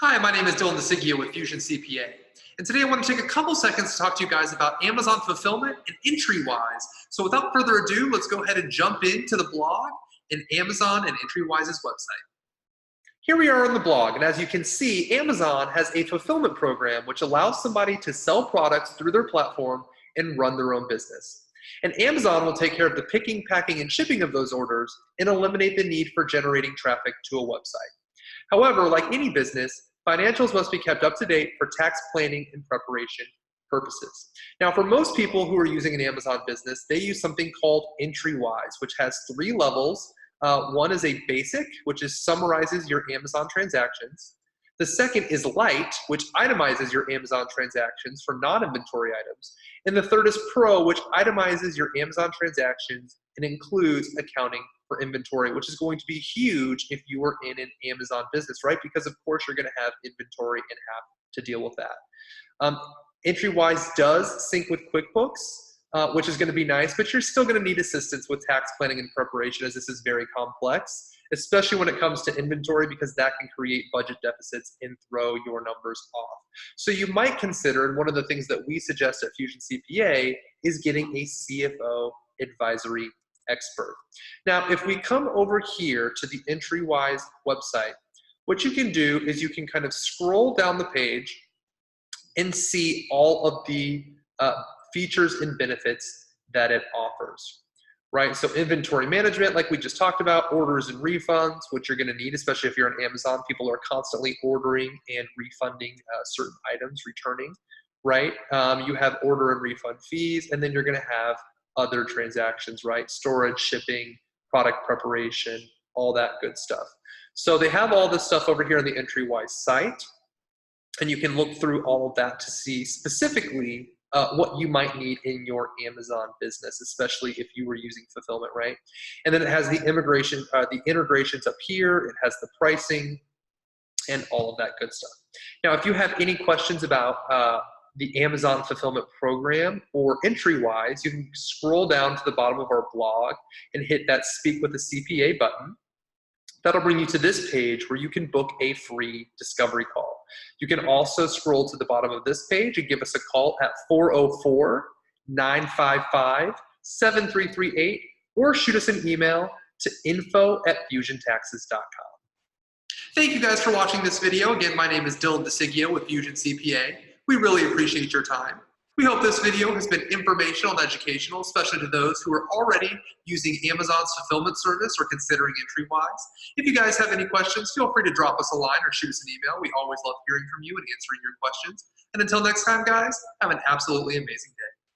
Hi, my name is Dylan DeSigio with Fusion CPA. And today I want to take a couple seconds to talk to you guys about Amazon Fulfillment and Entriwise. So without further ado, let's go ahead and jump into the blog in Amazon and Entriwise's website. Here we are on the blog, and as you can see, Amazon has a fulfillment program which allows somebody to sell products through their platform and run their own business. And Amazon will take care of the picking, packing, and shipping of those orders and eliminate the need for generating traffic to a website. However, like any business, financials must be kept up to date for tax planning and preparation purposes. Now, for most people who are using an Amazon business, they use something called Entriwise, which has 3 levels. One is a basic, which summarizes your Amazon transactions. The second is light, which itemizes your Amazon transactions for non-inventory items. And the third is pro, which itemizes your Amazon transactions and includes accounting for inventory, which is going to be huge if you are in an Amazon business, right? Because of course you're going to have inventory and have to deal with that. Entriwise does sync with Quickbooks, which is going to be nice, but you're still going to need assistance with tax planning and preparation, as this is very complex, especially when it comes to inventory, because that can create budget deficits and throw your numbers off. So you might consider, and one of the things that we suggest at Fusion CPA is getting a CFO advisory expert. Now, if we come over here to the Entriwise website, what you can do is you can kind of scroll down the page and see all of the features and benefits that it offers, right? So inventory management, like we just talked about, orders and refunds, which you're gonna need, especially if you're on Amazon. People are constantly ordering and refunding certain items, returning, right? You have order and refund fees, and then you're gonna have other transactions, right? Storage, shipping, product preparation, all that good stuff. So they have all this stuff over here on the Entriwise site, and you can look through all of that to see specifically what you might need in your Amazon business, especially if you were using fulfillment, right? And then it has the integrations up here, it has the pricing, and all of that good stuff. Now, if you have any questions about the Amazon fulfillment program or Entriwise, you can scroll down to the bottom of our blog and hit that Speak with a CPA button. That'll bring you to this page where you can book a free discovery call. You can also scroll to the bottom of this page and give us a call at 404-955-7338 or shoot us an email to info@fusiontaxes.com. Thank you guys for watching this video. Again, my name is Dylan DeSigio with Fusion CPA. We really appreciate your time. We hope this video has been informational and educational, especially to those who are already using Amazon's fulfillment service or considering Entriwise. If you guys have any questions, feel free to drop us a line or shoot us an email. We always love hearing from you and answering your questions. And until next time, guys, have an absolutely amazing day.